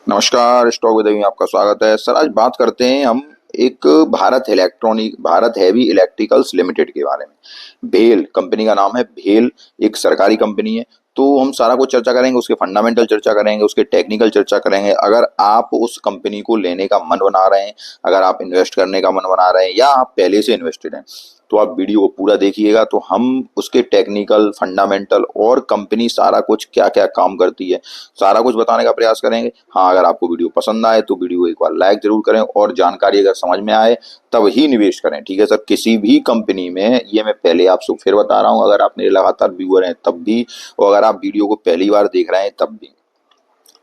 नमस्कार, stock with में आपका स्वागत है। सर आज बात करते हैं हम एक भारत हैवी इलेक्ट्रिकल्स लिमिटेड के बारे में। भेल कंपनी का नाम है। भेल एक सरकारी कंपनी है। तो हम सारा कुछ चर्चा करेंगे, उसके फंडामेंटल चर्चा करेंगे, उसके टेक्निकल चर्चा करेंगे। अगर आप उस कंपनी को लेने का मन बना रहे हैं, अगर आप इन्वेस्ट करने का मन बना रहे हैं या आप पहले से इन्वेस्टेड हैं, तो आप वीडियो को पूरा देखिएगा। तो हम उसके टेक्निकल फंडामेंटल और कंपनी सारा कुछ क्या क्या काम करती है सारा कुछ बताने का प्रयास करेंगे। हाँ, अगर आपको वीडियो पसंद आए तो वीडियो को एक बार लाइक जरूर करें और जानकारी अगर समझ में आए तब ही निवेश करें। ठीक है सर, किसी भी कंपनी में, ये मैं पहले आपसे फिर बता रहा हूँ, अगर आप मेरे लगातार व्यूअर हैं तब भी, और अगर आप वीडियो को पहली बार देख रहे हैं तब भी,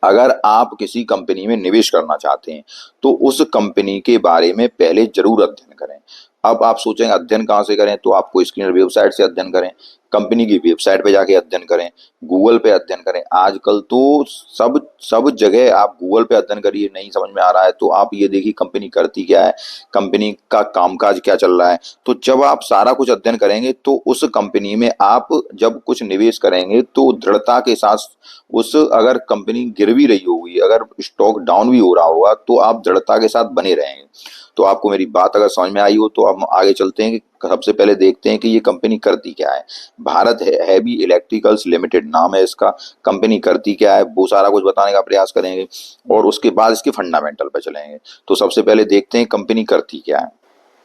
अगर आप किसी कंपनी में निवेश करना चाहते हैं तो उस कंपनी के बारे में पहले जरूर अध्ययन करें। अब आप सोचेंगे अध्ययन कहाँ से करें, तो आपको स्क्रीन वेबसाइट से अध्ययन करें, कंपनी की वेबसाइट पे जाके अध्ययन करें, गूगल पे अध्ययन करें। आजकल तो सब सब जगह आप गूगल पे अध्ययन करिए। नहीं समझ में आ रहा है तो आप ये देखिए कंपनी करती क्या है, कंपनी का कामकाज क्या चल रहा है। तो जब आप सारा कुछ अध्ययन करेंगे तो उस कंपनी में आप जब कुछ निवेश करेंगे तो दृढ़ता के साथ, उस अगर कंपनी गिर भी रही होगी, अगर स्टॉक डाउन भी हो रहा होगा, तो आप दृढ़ता के साथ बने रहेंगे। तो आपको मेरी बात अगर समझ में आई हो तो हम आगे चलते हैं कि सबसे पहले देखते हैं कि ये कंपनी करती क्या है। भारत हैवी इलेक्ट्रिकल्स लिमिटेड नाम है इसका। कंपनी करती क्या है वो सारा कुछ बताने का प्रयास करेंगे और उसके बाद इसके फंडामेंटल पे चलेंगे। तो सबसे पहले देखते हैं कंपनी करती क्या है।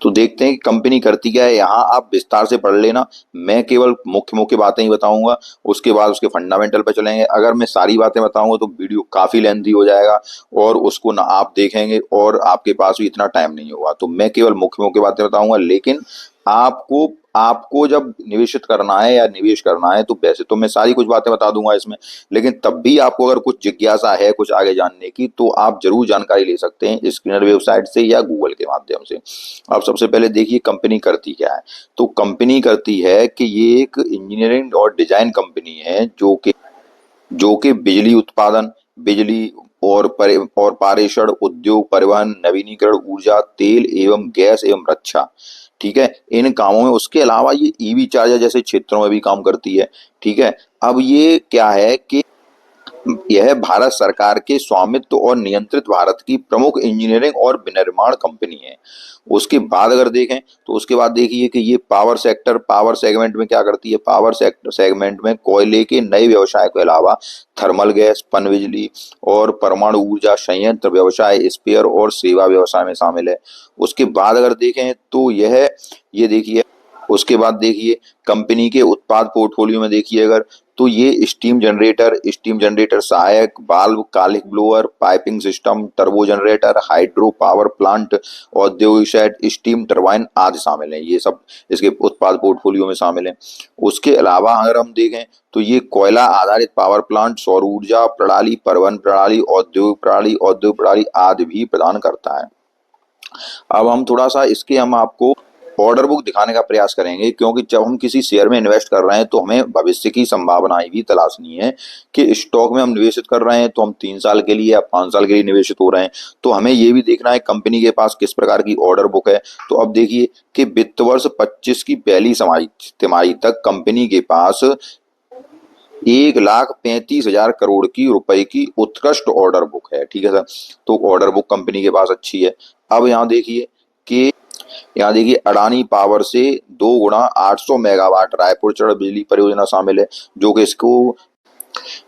तो देखते हैं कि कंपनी करती क्या है। यहाँ आप विस्तार से पढ़ लेना, मैं केवल मुख्य मुख्य बातें ही बताऊंगा। उसके बाद उसके फंडामेंटल पे चलेंगे। अगर मैं सारी बातें बताऊंगा तो वीडियो काफी लेंथी हो जाएगा और उसको ना आप देखेंगे और आपके पास भी इतना टाइम नहीं होगा। तो मैं केवल मुख्य मुख्य बातें बताऊंगा, लेकिन आपको आपको जब निवेशित करना है या निवेश करना है तो वैसे तो मैं सारी कुछ बातें बता दूंगा इसमें, लेकिन तब भी आपको अगर कुछ जिज्ञासा है कुछ आगे जानने की तो आप जरूर जानकारी ले सकते हैं स्क्रीनर वेबसाइट से या गूगल के माध्यम से। अब सबसे पहले देखिए कंपनी करती क्या है। तो कंपनी करती है कि ये एक इंजीनियरिंग और डिजाइन कंपनी है जो कि बिजली उत्पादन, बिजली और पारेषण उद्योग, परिवहन, नवीनीकरण ऊर्जा, तेल एवं गैस एवं रक्षा, ठीक है, इन कामों में, उसके अलावा ये ईवी चार्जर जैसे क्षेत्रों में भी काम करती है। ठीक है। अब ये क्या है कि यह भारत सरकार के स्वामित्व और नियंत्रित भारत की प्रमुख इंजीनियरिंग और विनिर्माण कंपनी है। उसके बाद अगर देखें तो उसके बाद देखिए कि ये पावर सेगमेंट में क्या करती है। पावर सेक्टर सेगमेंट में कोयले के नए व्यवसाय के अलावा थर्मल गैस, पनबिजली और परमाणु ऊर्जा संयंत्र व्यवसाय, स्पेयर और सेवा व्यवसाय में शामिल है। उसके बाद अगर देखें तो ये देखिए, उसके बाद देखिए कंपनी के उत्पाद पोर्टफोलियो में देखिए अगर, तो ये स्टीम जनरेटर, सहायक वाल्व, कालिक blower, piping system, turbo generator, hydro power plant, औद्योगिक सेट, स्टीम टरबाइन आदि शामिल हैं। ये सब इसके उत्पाद पोर्टफोलियो में शामिल हैं। उसके अलावा अगर हम देखें तो ये कोयला आधारित पावर प्लांट, सौर ऊर्जा प्रणाली, परिवहन प्रणाली, औद्योगिक प्रणाली आदि भी प्रदान करता है। अब हम थोड़ा सा इसके हम आपको ऑर्डर बुक दिखाने का प्रयास करेंगे, क्योंकि जब हम किसी शेयर में इन्वेस्ट कर रहे हैं तो हमें भविष्य की संभावनाएं भी तलाशनी है कि स्टॉक में हम निवेशित कर रहे हैं तो हम 3 साल के लिए या 5 साल के लिए निवेशित हो रहे हैं। तो हमें ये भी देखना है कंपनी के पास किस प्रकार की ऑर्डर बुक है। तो अब देखिए कि वित्त वर्ष 25 की पहली तिमाही तक कंपनी के पास 1,35,000 करोड़ की रुपए की उत्कृष्ट ऑर्डर बुक है। ठीक है सर, तो ऑर्डर बुक कंपनी के पास अच्छी है। अब यहाँ देखिए अडानी पावर से 2 गुणा 800 मेगावाट रायपुर चरण बिजली परियोजना शामिल है, जो कि इसको,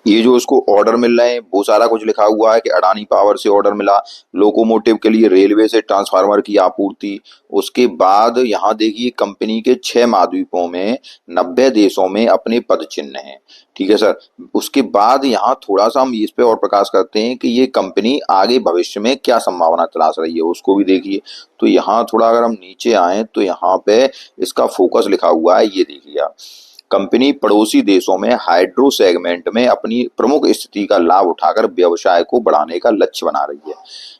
ये जो उसको ऑर्डर मिल रहे हैं वो सारा कुछ लिखा हुआ है कि अडानी पावर से ऑर्डर मिला, लोकोमोटिव के लिए रेलवे से ट्रांसफार्मर की आपूर्ति। उसके बाद यहाँ देखिए कंपनी के 6 महाद्वीपों में 90 देशों में अपने पद चिन्ह हैं। ठीक है सर। उसके बाद यहाँ थोड़ा सा हम इस पे और प्रकाश करते हैं कि ये कंपनी आगे भविष्य में क्या संभावना तलाश रही है, उसको भी देखिए। तो यहाँ थोड़ा अगर हम नीचे आए तो यहाँ पे इसका फोकस लिखा हुआ है, ये देखिए आप। कंपनी पड़ोसी देशों में हाइड्रो सेगमेंट में अपनी प्रमुख स्थिति का लाभ उठाकर व्यवसाय को बढ़ाने का लक्ष्य बना रही है।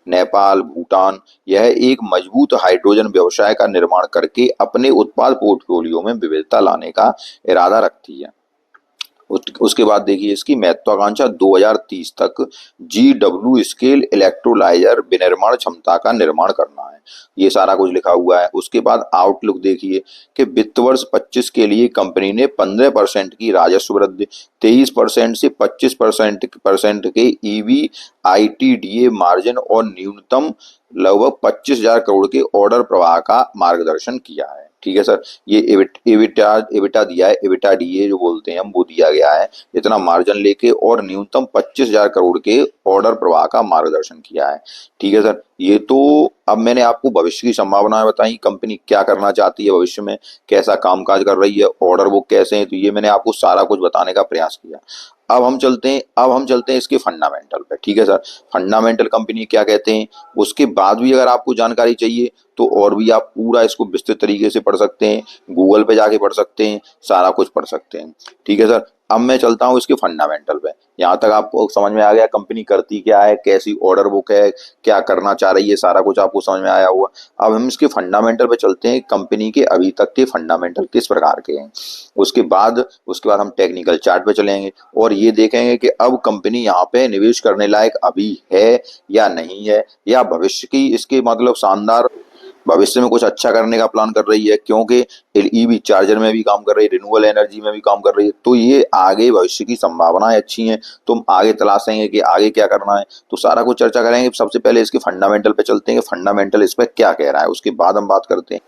नेपाल, भूटान, यह एक मजबूत हाइड्रोजन व्यवसाय का निर्माण करके अपने उत्पाद पोर्टफोलियो में विविधता लाने का इरादा रखती है। उसके बाद देखिए इसकी महत्वाकांक्षा 2030 तक GW स्केल इलेक्ट्रोलाइजर विनिर्माण क्षमता का निर्माण करना है। ये सारा कुछ लिखा हुआ है। उसके बाद आउटलुक देखिए कि वित्त वर्ष 25 के लिए कंपनी ने 15% की राजस्व वृद्धि, 23% से 25% के ईवी आईटीडीए मार्जिन और न्यूनतम लगभग 25,000 करोड़ के ऑर्डर प्रवाह का मार्गदर्शन किया है। ठीक है सर, ये एबिटा एबिटा दिया है, एबिटा डीए जो बोलते हैं हम, वो दिया गया है। इतना मार्जिन लेके और न्यूनतम 25,000 करोड़ के ऑर्डर प्रवाह का मार्गदर्शन किया है। ठीक है सर, ये तो अब मैंने आपको भविष्य की संभावनाएं बताई, कंपनी क्या करना चाहती है भविष्य में, कैसा कामकाज कर रही है, ऑर्डर बुक कैसे हैं, तो ये मैंने आपको सारा कुछ बताने का प्रयास किया। अब हम चलते हैं इसके फंडामेंटल पे। ठीक है सर, फंडामेंटल कंपनी क्या कहते हैं, उसके बाद भी अगर आपको जानकारी चाहिए तो और भी आप पूरा इसको विस्तृत तरीके से पढ़ सकते हैं, गूगल पे जाके पढ़ सकते हैं, सारा कुछ पढ़ सकते हैं। ठीक है सर, अब मैं चलता हूँ इसके फंडामेंटल पे। यहाँ तक आपको समझ में आ गया कंपनी करती क्या है, कैसी ऑर्डर बुक है, क्या करना चाह रही है, सारा कुछ आपको समझ में आया हुआ। अब हम इसके फंडामेंटल पे चलते हैं, कंपनी के अभी तक के फंडामेंटल किस प्रकार के हैं। उसके बाद हम टेक्निकल चार्ट पे चलेंगे और ये देखेंगे कि अब कंपनी यहाँ पे निवेश करने लायक अभी है या नहीं है, या भविष्य की इसके मतलब शानदार भविष्य में कुछ अच्छा करने का प्लान कर रही है, क्योंकि ईवी चार्जर में भी काम कर रही है, रिन्यूएबल एनर्जी में भी काम कर रही है, तो ये आगे भविष्य की संभावनाएं अच्छी हैं। तो हम आगे तलाशेंगे कि आगे क्या करना है, तो सारा कुछ चर्चा करेंगे। सबसे पहले इसके फंडामेंटल पे चलते हैं, फंडामेंटल इस पर क्या कह रहा है, उसके बाद हम बात करते हैं।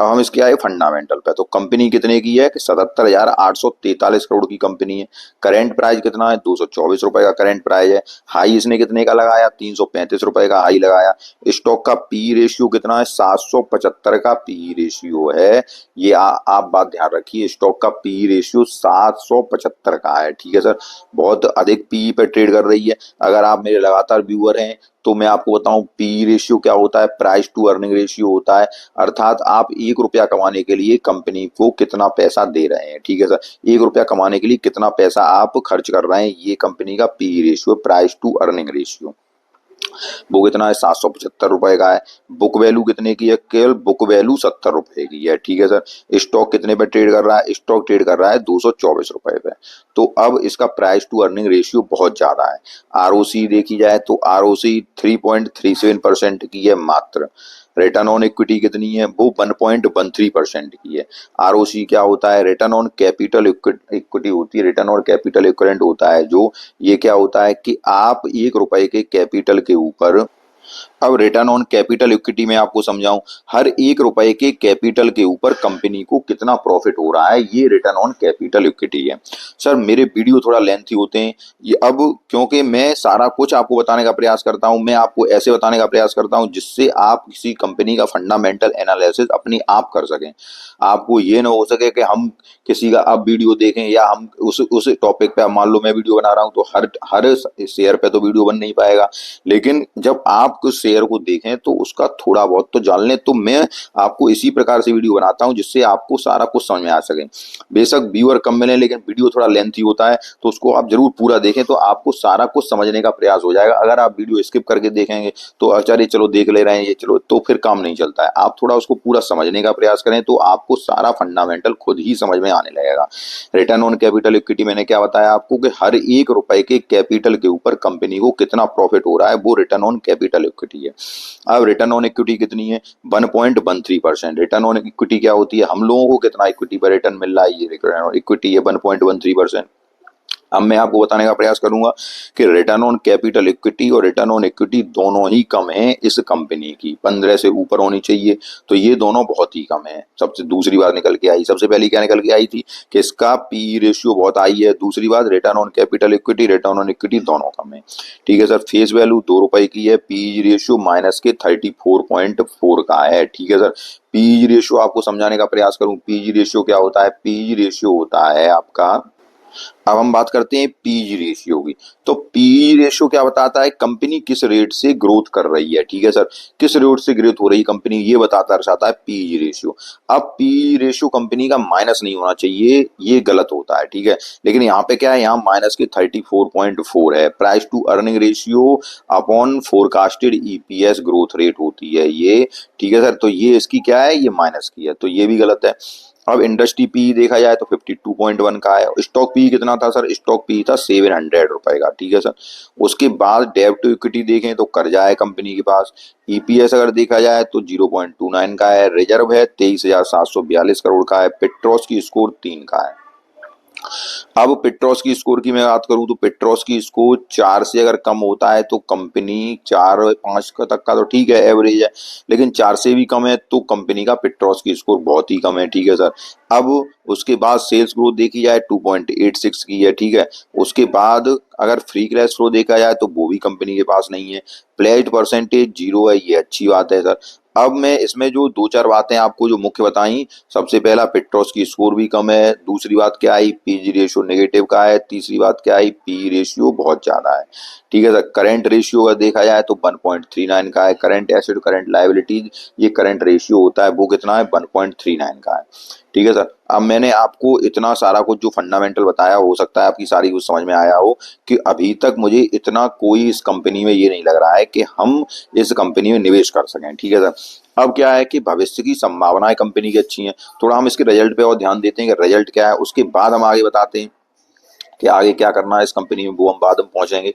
अब हम इसके आए फंडामेंटल पे, तो कंपनी कितने की है कि 77,843 करोड़ की कंपनी है। करेंट प्राइस कितना है, 224 रुपए का करेंट प्राइस है। हाई इसने कितने का लगाया, 335 रुपए का हाई लगाया। स्टॉक का पी रेशियो कितना है, 775 का पी रेशियो है। ये आप बात ध्यान रखिए, स्टॉक का पी रेशियो 775 का है। ठीक है सर, बहुत अधिक पी पे ट्रेड कर रही है। अगर आप मेरे लगातार व्यूअर हैं तो मैं आपको बताऊं, पी रेशियो क्या होता है, प्राइस टू अर्निंग रेशियो होता है। अर्थात आप 1 रुपया कमाने के लिए कंपनी को कितना पैसा दे रहे हैं। ठीक है सर, 1 रुपया कमाने के लिए कितना पैसा आप खर्च कर रहे हैं, ये कंपनी का P ratio, price to earning ratio. वो कितना है, 775 रुपए का है। बुक वैल्यू कितने की है, केवल बुक वैल्यू 70 रुपए की है। ठीक है सर, स्टॉक कितने पे ट्रेड कर रहा है, स्टॉक ट्रेड कर रहा है 224 रुपए पे। तो अब इसका प्राइस टू अर्निंग रेशियो बहुत ज्यादा है। आरओसी देखी जाए तो आरओसी 3.37% की है मात्र। रिटर्न ऑन इक्विटी कितनी है, वो 1.13% की है। आरओसी क्या होता है, रिटर्न ऑन कैपिटल इक्विटी होती है, रिटर्न ऑन कैपिटल इक्विवेलेंट होता है जो, ये क्या होता है कि आप 1 रुपए के कैपिटल के ऊपर, अब रिटर्न ऑन कैपिटल इक्विटी में आपको समझाऊं, हर 1 रुपए के कैपिटल के ऊपर कंपनी को कितना प्रॉफिट हो रहा है, ये रिटर्न ऑन कैपिटल इक्विटी है। सर मेरे वीडियो थोड़ा लेंथी होते हैं ये, अब क्योंकि मैं सारा कुछ आपको बताने का प्रयास करता हूं, मैं आपको ऐसे बताने का प्रयास करता हूं जिससे आप किसी कंपनी का फंडामेंटल एनालिसिस अपनी आप कर सकें। आपको ये ना हो सके कि हम किसी का अब वीडियो देखें, या हम उस टॉपिक पे, मान लो मैं वीडियो बना रहा हूं तो हर हर शेयर पे तो वीडियो बन नहीं पाएगा, लेकिन जब आप कुछ शेयर को देखें तो उसका थोड़ा बहुत तो जान लें। तो मैं आपको इसी प्रकार से वीडियो बनाता हूं जिससे आपको सारा कुछ समझ में आ सके। बेशक व्यूअर कम मिले लेकिन वीडियो थोड़ा लेंथी होता है, तो उसको आप जरूर पूरा देखें, तो आपको सारा कुछ समझने का प्रयास हो जाएगा। अगर आप वीडियो स्किप करके देखेंगे तो अचार्य चलो देख ले रहे हैं ये चलो, तो फिर काम नहीं चलता है। आप थोड़ा उसको पूरा समझने का प्रयास करें तो आपको सारा फंडामेंटल खुद ही समझ में आने लगेगा। रिटर्न ऑन कैपिटल इक्विटी मैंने क्या बताया आपको कि हर 1 रुपए के कैपिटल के ऊपर कंपनी को कितना प्रॉफिट हो रहा है, वो रिटर्न ऑन कैपिटल इक्विटी है। अब रिटर्न ऑन इक्विटी कितनी है, 1.13%। रिटर्न ऑन इक्विटी क्या होती है, हम लोगों को कितना इक्विटी पर रिटर्न मिल रहा है, ये रिटर्न ऑन इक्विटी है 1.13%। अब मैं आपको बताने का प्रयास करूंगा कि रिटर्न ऑन कैपिटल इक्विटी और रिटर्न ऑन इक्विटी दोनों ही कम है इस कंपनी की, 15 से ऊपर होनी चाहिए, तो ये दोनों बहुत ही कम है। सबसे दूसरी बात निकल के आई, सबसे पहले क्या निकल के आई थी कि इसका पी रेशियो बहुत हाई है। दूसरी बात, return on capital equity, return on equity दोनों कम है। ठीक है सर, फेस वैल्यू 2 रुपए की है, पी रेशियो माइनस के 34.4 का है। ठीक है सर, पी रेशियो आपको समझाने का प्रयास करूं, पी रेशियो क्या होता है, पी रेशियो होता है आपका, अब हम बात करते हैं पीई रेशियो की। तो पीई रेशियो क्या बताता है, कंपनी किस रेट से ग्रोथ कर रही है। ठीक है सर, किस रेट से ग्रोथ हो रही है कंपनी, ये बताता दर्शाता है पीई रेशियो। अब पीई रेशियो कंपनी का माइनस नहीं होना चाहिए, ये गलत होता है। ठीक है, लेकिन यहाँ पे क्या है, यहाँ माइनस के 34.4 है। Price to earning ratio upon forecasted EPS growth rate होती है ये। ठीक है सर, तो ये इसकी क्या है, ये माइनस की है, तो ये भी गलत है। अब इंडस्ट्री पी देखा जाए तो 52.1 का है। स्टॉक पी कितना था सर? स्टॉक पी था 700 रुपए का, ठीक है सर। उसके बाद डेब्ट टू इक्विटी देखें तो कर्जा है कंपनी के पास। ईपीएस अगर देखा जाए तो 0.29 का है। रिजर्व है 23,742 करोड़ का है। पेट्रोस की स्कोर 3 का है। अब पेट्रोस की स्कोर की मैं बात करूं तो पेट्रोस की स्कोर 4 से अगर कम होता है तो कंपनी 4-5 तक का तो ठीक है, एवरेज है। लेकिन 4 से भी कम है तो कंपनी का पेट्रोस की स्कोर बहुत ही कम है, ठीक है सर। अब उसके बाद सेल्स ग्रोथ देखी जाए 2.86 की है, ठीक है। उसके बाद अगर फ्री कैश फ्लो देखा जाए तो वो भी कंपनी के पास नहीं है। प्लेज परसेंटेज 0 है, ये अच्छी बात है सर। अब मैं इसमें जो दो चार बातें आपको जो मुख्य बताई, सबसे पहला पेट्रोस की स्कोर भी कम है। दूसरी बात क्या आई, पीजी रेशियो नेगेटिव का है। तीसरी बात क्या आई, पी रेशियो बहुत ज्यादा है, ठीक है सर। करंट रेशियो अगर देखा जाए तो 1.39 का है। करंट एसेट करंट लायबिलिटीज, ये करंट रेशियो होता है वो कितना है, 1.39 का है, ठीक है सर। अब मैंने आपको इतना सारा कुछ जो फंडामेंटल बताया, हो सकता है आपकी सारी कुछ समझ में आया हो कि अभी तक मुझे इतना कोई इस कंपनी में ये नहीं लग रहा है कि हम इस कंपनी में निवेश कर सकें, ठीक है सर। अब क्या है कि भविष्य की संभावनाएं कंपनी की अच्छी हैं। थोड़ा हम इसके रिजल्ट पे और ध्यान देते हैं कि रिजल्ट क्या है, उसके बाद हम आगे बताते हैं कि आगे क्या करना है इस कंपनी में, वो हम बाद में पहुंचेंगे।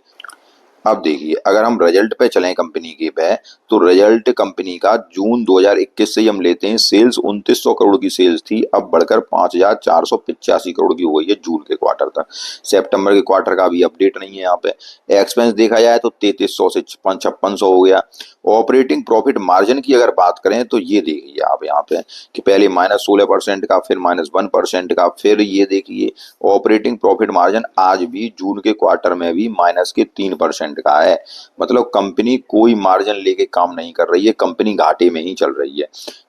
अब देखिए, अगर हम रिजल्ट पे चलें कंपनी के पे, तो रिजल्ट कंपनी का जून 2021 से ही हम लेते हैं। सेल्स 2900 करोड़ की सेल्स थी, अब बढ़कर 5485 करोड़ की हो गई है जून के क्वार्टर तक। सितंबर के क्वार्टर का भी अपडेट नहीं है यहाँ पे। एक्सपेंस देखा जाए तो 3300 से 5600 हो गया। ऑपरेटिंग प्रॉफिट मार्जिन की अगर बात करें तो ये देखिए आप यहाँ पे कि पहले -16% का, फिर -1% का, फिर ये देखिए ऑपरेटिंग प्रॉफिट मार्जिन आज भी जून के क्वार्टर में भी -3% का है। मतलब कंपनी कोई मार्जिन लेके काम नहीं कर रही है, कंपनी घाटे में ही चल रही है।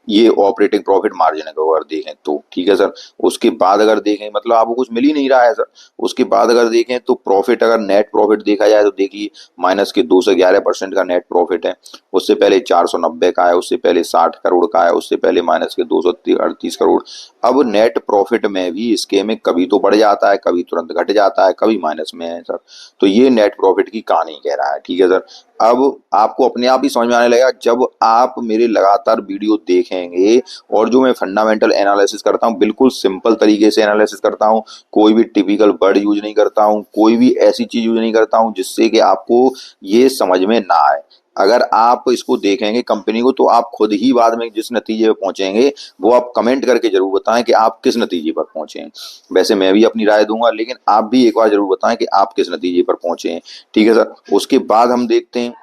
ये ऑपरेटिंग प्रॉफिट मार्जिन को अगर देखें तो, ठीक है सर। उसके बाद अगर देखें, मतलब आपको कुछ मिल ही नहीं रहा है सर। उसके बाद अगर देखें तो प्रॉफिट, अगर नेट प्रॉफिट देखा जाए तो देखिए -211% का नेट प्रॉफिट है। उससे पहले 490 का है, उससे पहले 60 करोड़ का है, उससे पहले -238 करोड़। अब नेट प्रॉफिट में भी इसके में कभी तो बढ़ जाता है, कभी तुरंत घट जाता है, कभी माइनस में है सर। तो ये नेट प्रॉफिट की कहानी कह रहा है, ठीक है सर। अब आपको अपने आप ही समझ में आने लगेगा जब आप मेरे लगातार वीडियो देखेंगे, और जो मैं फंडामेंटल एनालिसिस करता हूँ बिल्कुल सिंपल तरीके से एनालिसिस करता हूँ। कोई भी टिपिकल वर्ड यूज नहीं करता हूँ, कोई भी ऐसी चीज यूज नहीं करता हूँ जिससे कि आपको ये समझ में ना आए। अगर आप इसको देखेंगे कंपनी को, तो आप खुद ही बाद में जिस नतीजे पर पहुंचेंगे वो आप कमेंट करके जरूर बताएं कि आप किस नतीजे पर पहुंचे हैं। वैसे मैं भी अपनी राय दूंगा, लेकिन आप भी एक बार जरूर बताएं कि आप किस नतीजे पर पहुंचे हैं, ठीक है सर। उसके बाद हम देखते हैं,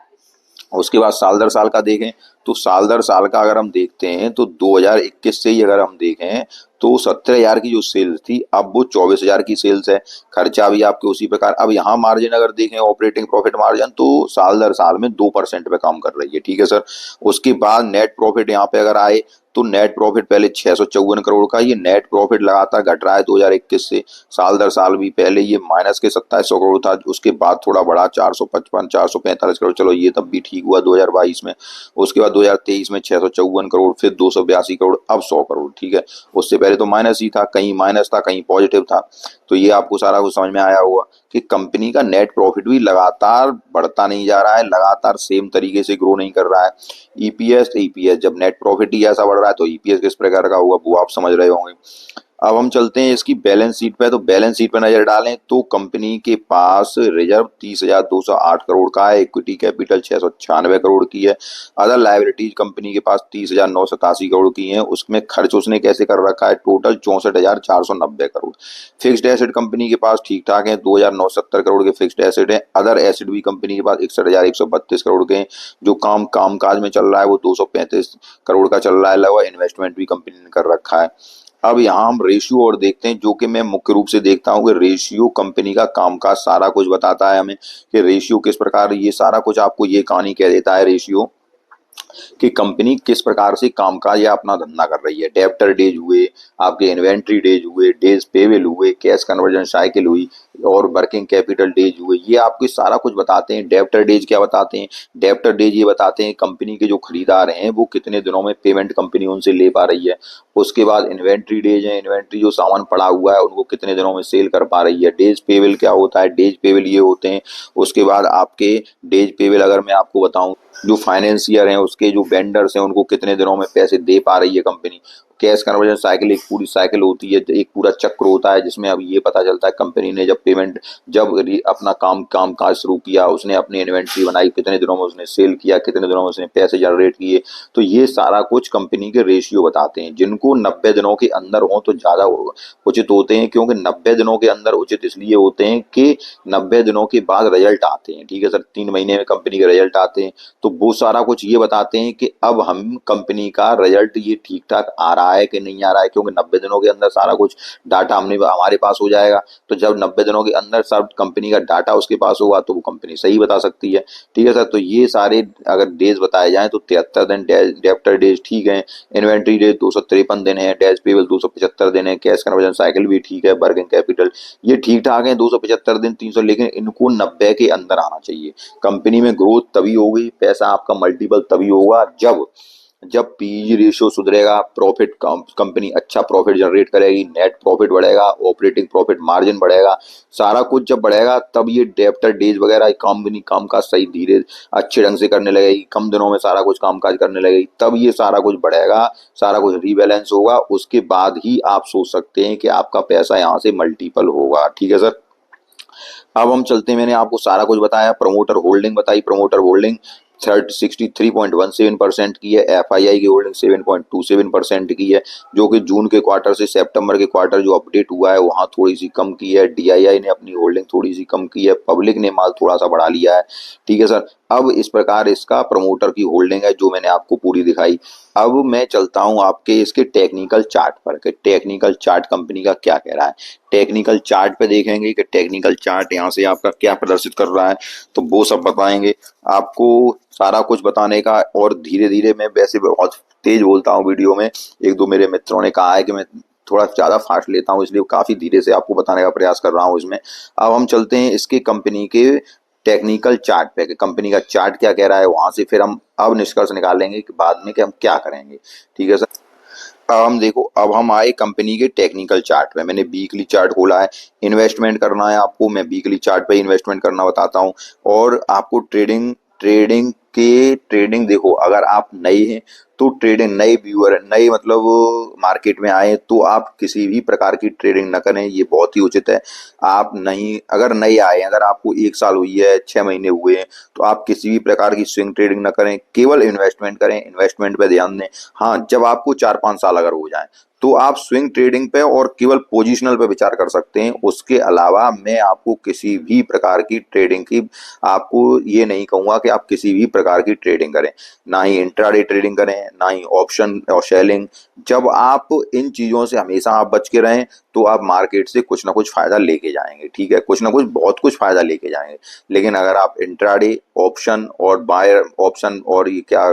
उसके बाद साल दर साल का देखें तो साल दर साल का अगर हम देखते हैं तो 2021 से ही अगर हम देखें तो 17,000 की जो सेल्स थी, अब वो 24,000 की सेल्स है। खर्चा भी आपके उसी प्रकार। अब यहाँ मार्जिन अगर देखें, ऑपरेटिंग प्रॉफिट मार्जिन, तो साल दर साल में 2% पे काम कर रही है, ठीक है सर। उसके बाद नेट प्रॉफिट यहाँ पे अगर आए तो नेट प्रॉफिट पहले 654 करोड़ का, ये नेट प्रॉफिट लगातार घट रहा है 2021 से। साल दर साल भी पहले ये माइनस के 2700 करोड़ था, उसके बाद थोड़ा बढ़ा 455 445 करोड़, चलो ये तब भी ठीक हुआ 2022 में। उसके बाद 2023 में 654 करोड़, फिर 282 करोड़, अब 100 करोड़, ठीक है। उससे पहले तो माइनस ही था, कहीं माइनस था कहीं पॉजिटिव था। तो ये आपको सारा कुछ समझ में आया होगा कि कंपनी का नेट प्रॉफिट भी लगातार बढ़ता नहीं जा रहा है, लगातार सेम तरीके से ग्रो नहीं कर रहा है। ईपीएस जब नेट प्रॉफिट ही ऐसा बढ़ रहा है तो ईपीएस किस प्रकार का होगा वो आप समझ रहे होंगे। अब हम चलते हैं इसकी बैलेंस शीट पे, तो बैलेंस शीट पे नजर डालें तो कंपनी के पास रिजर्व 30,208 करोड़ का है। इक्विटी कैपिटल 696 करोड़ की है। अदर लायबिलिटीज कंपनी के पास 30,987 करोड़ की है। उसमें खर्च उसने कैसे कर रखा है, total 64,490 crore. Fixed asset company के पास ठीक ठाक है, 2,970 करोड़ के फिक्स्ड एसेट है। अदर एसेट भी कंपनी के पास 61,132 करोड़ के हैं। जो काम काज में चल रहा है वो 235 करोड़ का चल रहा है लगभग। इन्वेस्टमेंट भी कंपनी ने कर रखा है। अब यहाँ हम रेशियो और देखते हैं, जो कि मैं मुख्य रूप से देखता हूँ कि रेशियो कंपनी का कामकाज सारा कुछ बताता है हमें कि रेशियो किस प्रकार, ये सारा कुछ आपको ये कहानी कह देता है रेशियो कि कंपनी किस प्रकार से कामकाज या अपना धंधा कर रही है। डेब्टर डेज हुए, आपके इन्वेंट्री डेज हुए, डेज पेबल हुए, कैश कन्वर्जन साइकिल हुई, और वर्किंग कैपिटल डेज हुए, ये आपको सारा कुछ बताते हैं। डेब्टर डेज क्या बताते हैं, डेब्टर डेज ये बताते हैं कंपनी के जो खरीदार हैं वो कितने दिनों में पेमेंट कंपनी उनसे ले पा रही है। उसके बाद इन्वेंट्री डेज है, इन्वेंट्री जो सामान पड़ा हुआ है उनको कितने दिनों में सेल कर पा रही है। डेज पेबल क्या होता है, डेज पेबल ये होते हैं। उसके बाद आपके डेज पेबल अगर मैं आपको बताऊं, जो फाइनेंसियर हैं उसके जो वेंडर्स हैं उनको कितने दिनों में पैसे दे पा रही है कंपनी। कैश कन्वर्जन साइकिल एक पूरी साइकिल होती है, एक पूरा चक्र होता है, जिसमें अब ये पता चलता है कंपनी ने जब पेमेंट, जब अपना काम काज शुरू किया, उसने अपनी इन्वेंट्री बनाई, कितने दिनों में उसने सेल किया, कितने दिनों में उसने पैसे जनरेट किए। तो ये सारा कुछ कंपनी के रेशियो बताते हैं, जिनको 90 दिनों के अंदर हो तो ज्यादा उचित होते हैं, क्योंकि 90 दिनों के अंदर उचित इसलिए होते हैं कि 90 दिनों के बाद रिजल्ट आते हैं। ठीक है सर, 3 महीने में कंपनी के रिजल्ट आते हैं, तो वो सारा कुछ ये बताते हैं कि अब हम कंपनी का रिजल्ट ये ठीक ठाक आ रहा है कि नहीं आ रहा है, क्योंकि 90 दिनों के अंदर सारा कुछ डाटा हमने हमारे पास हो जाएगा। तो जब 90 दिनों के अंदर सब कंपनी का डाटा उसके पास होगा तो वो कंपनी सही बता सकती है। ठीक है सर, तो ये सारे अगर डेज बताए जाएं तो 73 दिन डेप्टर डेज ठीक है, इन्वेंट्री डेज 253 दिन है, डेज पेबल 275 दिन है, कैश कन्वर्जन साइकिल भी ठीक है, वर्किंग कैपिटल ये ठीक ठाक है 275 दिन 300, लेकिन इनको 90 के अंदर आना चाहिए। कंपनी में ग्रोथ तभी होगी, पैसा आपका मल्टीपल तभी होगा जब जब पीई रेशियो सुधरेगा, प्रॉफिट कंपनी अच्छा प्रॉफिट जनरेट करेगी, नेट प्रॉफिट बढ़ेगा, ऑपरेटिंग प्रॉफिट मार्जिन बढ़ेगा, सारा कुछ जब बढ़ेगा तब ये डेप्टर डेज वगैरह कंपनी कामकाज सही धीरे अच्छे ढंग से करने लगेगी, कम दिनों में सारा कुछ कामकाज करने लगेगी, तब ये सारा कुछ बढ़ेगा, सारा कुछ रीबैलेंस होगा, उसके बाद ही आप सोच सकते हैं कि आपका पैसा यहाँ से मल्टीपल होगा। ठीक है सर, अब हम चलते हैं, मैंने आपको सारा कुछ बताया, प्रमोटर होल्डिंग बताई, प्रमोटर होल्डिंग 63.17% की है, एफआईआई की होल्डिंग 7.27% की है, जो कि जून के क्वार्टर से सितंबर के क्वार्टर जो अपडेट हुआ है वहां थोड़ी सी कम की है, डीआईआई ने अपनी होल्डिंग थोड़ी सी कम की है, पब्लिक ने माल थोड़ा सा बढ़ा लिया है। ठीक है सर, अब इस प्रकार इसका प्रमोटर की होल्डिंग है जो मैंने आपको पूरी दिखाई। अब मैं चलता हूं आपके इसके टेक्निकल चार्ट पर कि टेक्निकल चार्ट कंपनी का क्या कह रहा है। टेक्निकल चार्ट पे देखेंगे कि टेक्निकल चार्ट यहाँ से आपका क्या प्रदर्शित कर रहा है, तो वो सब बताएंगे आपको, सारा कुछ बताने का। और धीरे धीरे, मैं वैसे बहुत तेज बोलता हूँ वीडियो में, एक दो मेरे मित्रों ने कहा है कि मैं थोड़ा ज्यादा फास्ट लेता हूँ, इसलिए काफी धीरे से आपको बताने का प्रयास कर रहा हूँ इसमें। अब हम चलते हैं इसके कंपनी के टेक्निकल चार्ट पे कि कंपनी का चार्ट क्या कह रहा है, वहां से फिर हम अब निष्कर्ष निकालेंगे कि बाद में कि हम क्या करेंगे। ठीक है सर, अब हम देखो, अब हम आए कंपनी के टेक्निकल चार्ट में, मैंने वीकली चार्ट खोला है। इन्वेस्टमेंट करना है आपको, मैं वीकली चार्ट पे इन्वेस्टमेंट करना बताता हूँ। और आपको ट्रेडिंग ट्रेडिंग देखो, अगर आप नए हैं तो ट्रेडिंग, नए व्यूअर, नए मतलब मार्केट में आए तो आप किसी भी प्रकार की ट्रेडिंग न करें, ये बहुत ही उचित है। आप नहीं, अगर नए आए, अगर आपको 1 साल हुई है, 6 महीने हुए हैं, तो आप किसी भी प्रकार की स्विंग ट्रेडिंग न करें, केवल इन्वेस्टमेंट करें, इन्वेस्टमेंट पे ध्यान दें। हाँ, जब आपको 4-5 साल अगर हो जाए तो आप स्विंग ट्रेडिंग पे और केवल पोजिशनल पे विचार कर सकते हैं। उसके अलावा मैं आपको किसी भी प्रकार की ट्रेडिंग की, आपको ये नहीं कहूंगा कि आप किसी भी प्रकार की ट्रेडिंग करें, ना ही इंट्राडे ट्रेडिंग करें, ना ही ऑप्शन और सेलिंग। जब आप इन चीजों से हमेशा आप बच के रहें तो आप मार्केट से कुछ ना कुछ फायदा लेके जाएंगे। ठीक है, कुछ ना कुछ, बहुत कुछ फायदा लेके जाएंगे। लेकिन अगर आप इंट्राडे, ऑप्शन और बायर ऑप्शन और ये क्या,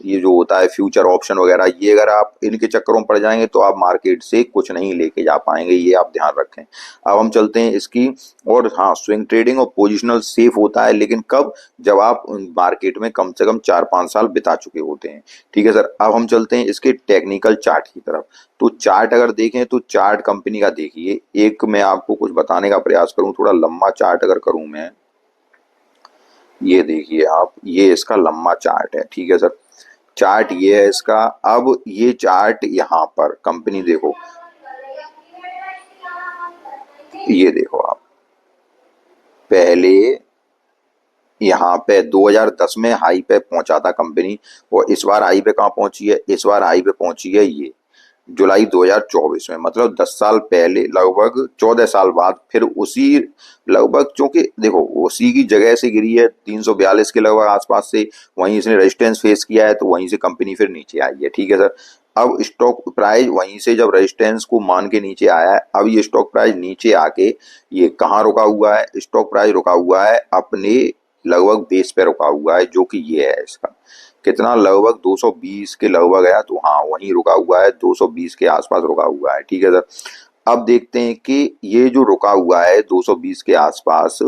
ये जो होता है फ्यूचर ऑप्शन वगैरह, ये अगर आप इनके चक्करों में पड़ जाएंगे तो आप मार्केट से कुछ नहीं लेके जा पाएंगे, ये आप ध्यान रखें। अब हम चलते हैं इसकी, और हाँ, स्विंग ट्रेडिंग और पोजिशनल सेफ होता है, लेकिन कब, जब आप मार्केट में कम से कम 4-5 साल बिता चुके होते हैं। ठीक है सर, अब हम चलते हैं इसके टेक्निकल चार्ट की तरफ। तो चार्ट अगर देखें तो चार्ट कंपनी का देखिए, एक मैं आपको कुछ बताने का प्रयास करूं, थोड़ा लंबा चार्ट अगर करूं मैं, ये देखिए आप, ये इसका लंबा चार्ट है। ठीक है सर, चार्ट ये है इसका। अब ये चार्ट यहाँ पर कंपनी देखो, ये देखो आप, पहले यहाँ पे 2010 में हाई पे पहुंचा था कंपनी, और इस बार हाई पे कहाँ पहुंची है, इस बार हाई पे पहुंची है ये जुलाई 2024 में, मतलब 10 साल पहले, लगभग 14 साल बाद फिर उसी, लगभग, क्योंकि देखो उसी की जगह से गिरी है 342 के लगभग आसपास से, वहीं इसने रेजिस्टेंस फेस किया है, तो वहीं से कंपनी फिर नीचे आई है। ठीक है सर, अब स्टॉक प्राइस वहीं से जब रेजिस्टेंस को मान के नीचे आया है, अब ये स्टॉक प्राइस नीचे आके ये कहाँ रुका हुआ है, स्टॉक प्राइस रुका हुआ है अपने लगभग बेस पे रुका हुआ है, जो कि ये है इसका, कितना, लगभग 220 के लगभग है, तो हाँ वहीं रुका हुआ है, 220 के आसपास रुका हुआ है। ठीक है सर, अब देखते हैं कि ये जो रुका हुआ है 220 के आसपास,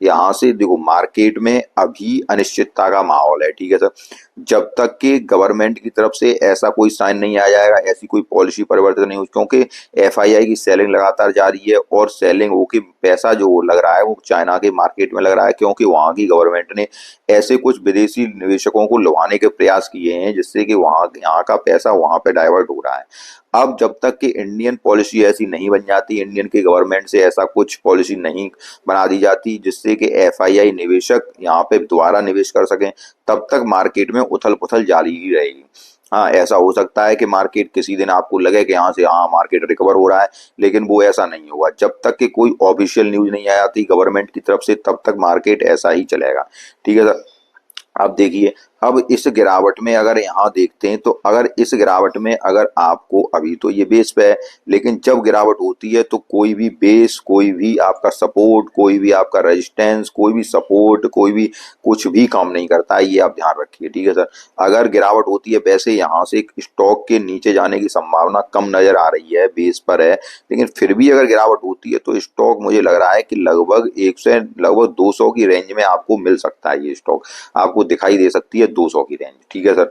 यहाँ से देखो मार्केट में अभी अनिश्चितता का माहौल है। ठीक है सर, जब तक कि गवर्नमेंट की तरफ से ऐसा कोई साइन नहीं आ जाएगा, ऐसी कोई पॉलिसी परिवर्तन नहीं हो, क्योंकि एफआईआई की सेलिंग लगातार जारी है, और सेलिंग हो के पैसा जो लग रहा है वो चाइना के मार्केट में लग रहा है, क्योंकि वहां की गवर्नमेंट ने ऐसे कुछ विदेशी निवेशकों को लुभाने के प्रयास किए हैं जिससे कि वहां, यहाँ का पैसा वहां पे डाइवर्ट हो रहा है। अब जब तक कि इंडियन पॉलिसी ऐसी नहीं बन जाती, इंडियन की गवर्नमेंट से ऐसा कुछ पॉलिसी नहीं बना दी जाती जिससे कि एफआईआई निवेशक यहाँ पे दोबारा निवेश कर सकें, तब तक मार्केट में उथल पुथल जारी ही रहेगी। हाँ, ऐसा हो सकता है कि मार्केट किसी दिन आपको लगे कि यहाँ से हाँ मार्केट रिकवर हो रहा है, लेकिन वो ऐसा नहीं होगा। जब तक कि कोई ऑफिशियल न्यूज नहीं आ जाती गवर्नमेंट की तरफ से, तब तक मार्केट ऐसा ही चलेगा। ठीक है सर। अब देखिए, अब इस गिरावट में अगर यहाँ देखते हैं तो अगर इस गिरावट में अगर आपको, अभी तो ये बेस पे है, लेकिन जब गिरावट होती है तो कोई भी बेस, कोई भी आपका सपोर्ट, कोई भी आपका रेजिस्टेंस, कोई भी सपोर्ट, कोई भी कुछ भी काम नहीं करता है, ये आप ध्यान रखिए। ठीक है सर। अगर गिरावट होती है, वैसे यहाँ से स्टॉक के नीचे जाने की संभावना कम नजर आ रही है, बेस पर है, लेकिन फिर भी अगर गिरावट होती है तो स्टॉक मुझे लग रहा है कि लगभग 100 की रेंज में आपको मिल सकता है। ये स्टॉक आपको दिखाई दे सकती है 200 की रेंज। ठीक है सर।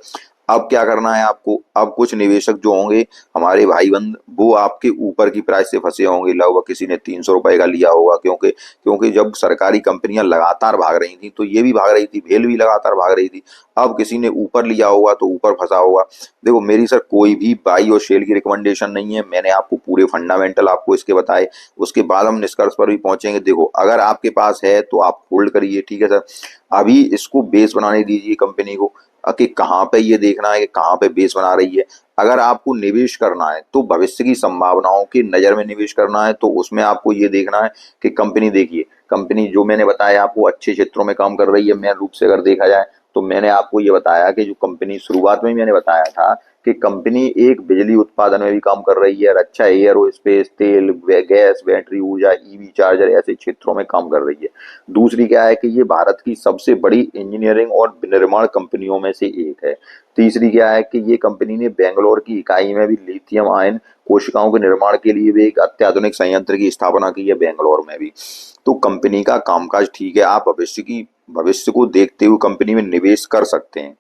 अब क्या करना है आपको, अब कुछ निवेशक जो होंगे हमारे भाई बंद, वो आपके ऊपर की प्राइस से फंसे होंगे। लगभग किसी ने 300 रुपए का लिया होगा, क्योंकि क्योंकि जब सरकारी कंपनियां लगातार भाग रही थी तो ये भी भाग रही थी, भेल भी लगातार भाग रही थी। अब किसी ने ऊपर लिया होगा तो ऊपर फंसा होगा। देखो मेरी सर कोई भी बाई और शेल की रिकमेंडेशन नहीं है, मैंने आपको पूरे फंडामेंटल आपको इसके बताए, उसके बाद हम निष्कर्ष पर भी पहुंचेंगे। देखो अगर आपके पास है तो आप होल्ड करिए। ठीक है सर। अभी इसको बेस बनाने दीजिए कंपनी को, कि कहाँ पे ये देखना है कि कहाँ पे बेस बना रही है। अगर आपको निवेश करना है तो भविष्य की संभावनाओं की नजर में निवेश करना है, तो उसमें आपको ये देखना है कि कंपनी, देखिए कंपनी जो मैंने बताया आपको अच्छे क्षेत्रों में काम कर रही है। मेन रूप से अगर देखा जाए तो मैंने आपको ये बताया कि जो कंपनी शुरुआत में ही मैंने बताया था कि कंपनी एक बिजली उत्पादन में भी काम कर रही है और अच्छा एयर स्पेस, तेल, गैस, बैटरी ऊर्जा, ईवी चार्जर ऐसे क्षेत्रों में काम कर रही है। दूसरी क्या है कि ये भारत की सबसे बड़ी इंजीनियरिंग और विनिर्माण कंपनियों में से एक है। तीसरी क्या है कि ये कंपनी ने बेंगलोर की इकाई में भी लिथियम आयन कोशिकाओं के निर्माण के लिए भी एक अत्याधुनिक संयंत्र की स्थापना की है बेंगलोर में भी। तो कंपनी का कामकाज ठीक है, आप भविष्य को देखते हुए कंपनी में निवेश कर सकते हैं,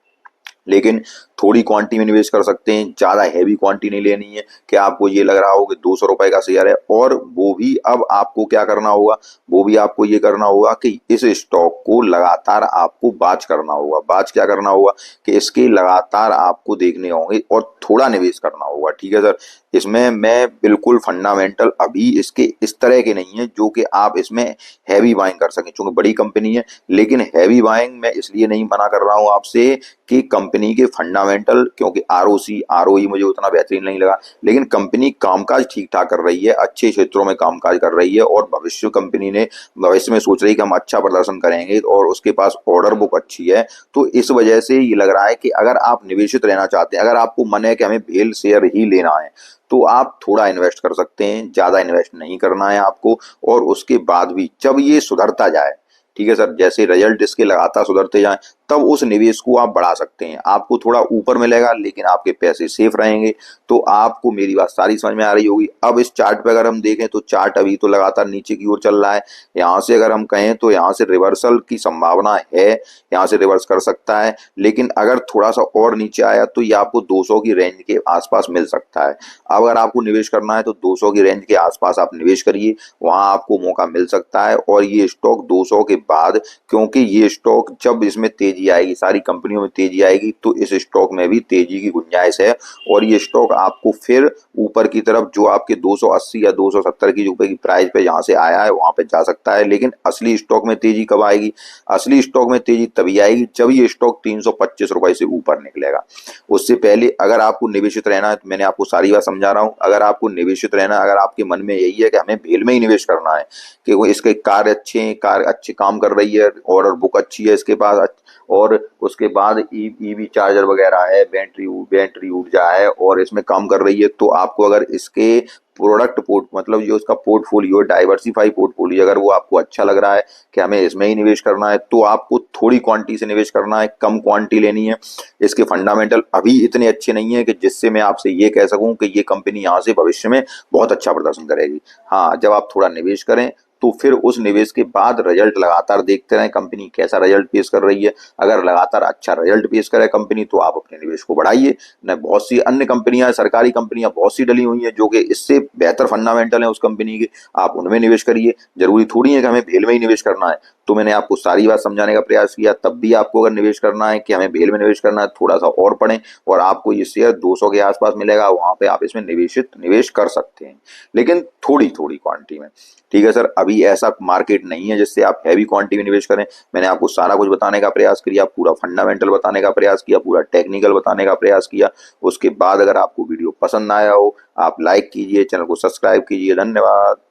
लेकिन थोड़ी क्वांटिटी में निवेश कर सकते हैं। ज्यादा हैवी क्वांटिटी नहीं लेनी है कि आपको ये लग रहा हो कि 200 रुपए का शेयर है। और वो भी अब आपको क्या करना होगा, वो भी आपको ये करना होगा कि इस स्टॉक को लगातार आपको बाच करना होगा। बाच क्या करना होगा कि इसके लगातार आपको देखने होंगे और थोड़ा निवेश करना होगा। ठीक है सर। इसमें मैं बिल्कुल फंडामेंटल अभी इसके इस तरह के नहीं है जो कि आप इसमें हैवी बाइंग कर सकें, क्योंकि बड़ी कंपनी है। लेकिन हैवी बाइंग मैं इसलिए नहीं मना कर रहा हूं आपसे कि कंपनी के फंडामेंटल, क्योंकि आरओसी आरओई मुझे उतना बेहतरीन नहीं लगा, लेकिन कंपनी कामकाज ठीक ठाक कर रही है, अच्छे क्षेत्रों में कामकाज कर रही है और भविष्य कंपनी ने भविष्य में सोच रही है कि हम अच्छा प्रदर्शन करेंगे और उसके पास ऑर्डर बुक अच्छी है। तो इस वजह से ये लग रहा है कि अगर आप निवेशित रहना चाहते हैं, अगर आपको मन है कि हमें भेल शेयर ही लेना है, तो आप थोड़ा इन्वेस्ट कर सकते हैं, ज्यादा इन्वेस्ट नहीं करना है आपको। और उसके बाद भी जब ये सुधरता जाए, ठीक है सर, जैसे रिजल्ट इसके लगातार सुधरते जाएं, तब उस निवेश को आप बढ़ा सकते हैं। आपको थोड़ा ऊपर मिलेगा लेकिन आपके पैसे सेफ रहेंगे। तो आपको मेरी बात सारी समझ में आ रही होगी। अब इस चार्ट पे अगर हम देखें तो चार्ट अभी तो लगातार नीचे की ओर चल रहा है। यहाँ से अगर हम कहें तो यहाँ से रिवर्सल की संभावना है, यहाँ से रिवर्स कर सकता है, लेकिन अगर थोड़ा सा और नीचे आया तो ये आपको 200 की रेंज के आसपास मिल सकता है। अब अगर आपको निवेश करना है तो 200 की रेंज के आसपास आप निवेश करिए, वहां आपको मौका मिल सकता है। और ये स्टॉक 200 के बाद, क्योंकि ये स्टॉक जब इसमें तेजी आएगी, सारी कंपनियों में तेजी आएगी, तो इस स्टॉक में भी तेजी की गुंजाइश है। और ये स्टॉक आपको फिर ऊपर की तरफ जो आपके 280 या 270 की रुपए की प्राइस पे जहां से आया है वहां पे जा सकता है। लेकिन असली स्टॉक में तेजी कब आएगी, असली स्टॉक में तेजी तभी आएगी जब ये स्टॉक 325 रुपए से ऊपर निकलेगा। उससे पहले अगर आपको निवेशित रहना है, तो मैंने आपको सारी बात समझा रहा हूँ, अगर आपको निवेशित रहना है, अगर आपके मन में यही है कि हमें भेल में ही निवेश करना है, कि वो इसके कार अच्छे हैं, कार अच्छे काम कर रही है, ऑर्डर बुक अच्छी है इसके पास, और उसके बाद ईवी चार्जर वगैरह है, बैटरी ऊर्जा है और इसमें काम कर रही है, तो आपको अगर इसके प्रोडक्ट पोर्ट मतलब जो उसका पोर्टफोलियो, डाइवर्सिफाई पोर्टफोलियो, अगर वो आपको अच्छा लग रहा है कि हमें इसमें ही निवेश करना है, तो आपको थोड़ी क्वांटिटी से निवेश करना है, कम क्वांटिटी लेनी है। इसके फंडामेंटल अभी इतने अच्छे नहीं है कि जिससे मैं आपसे ये कह सकूं कि ये कंपनी यहाँ से भविष्य में बहुत अच्छा प्रदर्शन करेगी। हाँ, जब आप थोड़ा निवेश करें तो फिर उस निवेश के बाद रिजल्ट लगातार देखते रहें कंपनी कैसा रिजल्ट पेश कर रही है। अगर लगातार अच्छा रिजल्ट पेश करे कंपनी तो आप अपने निवेश को बढ़ाइए। न बहुत सी अन्य कंपनियां, सरकारी कंपनियां बहुत सी डली हुई हैं जो कि इससे बेहतर फंडामेंटल है उस कंपनी के, आप उनमें निवेश करिए। जरूरी थोड़ी है कि हमें भेल में ही निवेश करना है। तो मैंने आपको सारी बात समझाने का प्रयास किया। तब भी आपको अगर निवेश करना है कि हमें भेल में निवेश करना है, थोड़ा सा और पढ़ें और आपको ये शेयर 200 के आसपास मिलेगा, वहां पे आप इसमें निवेश कर सकते हैं, लेकिन थोड़ी थोड़ी क्वांटिटी में। ठीक है सर, अभी ऐसा मार्केट नहीं है जिससे आप हैवी क्वांटिटी में निवेश करें। मैंने आपको सारा कुछ बताने का प्रयास किया, पूरा फंडामेंटल बताने का प्रयास किया, पूरा टेक्निकल बताने का प्रयास किया। उसके बाद अगर आपको वीडियो पसंद आया हो, आप लाइक कीजिए, चैनल को सब्सक्राइब कीजिए। धन्यवाद।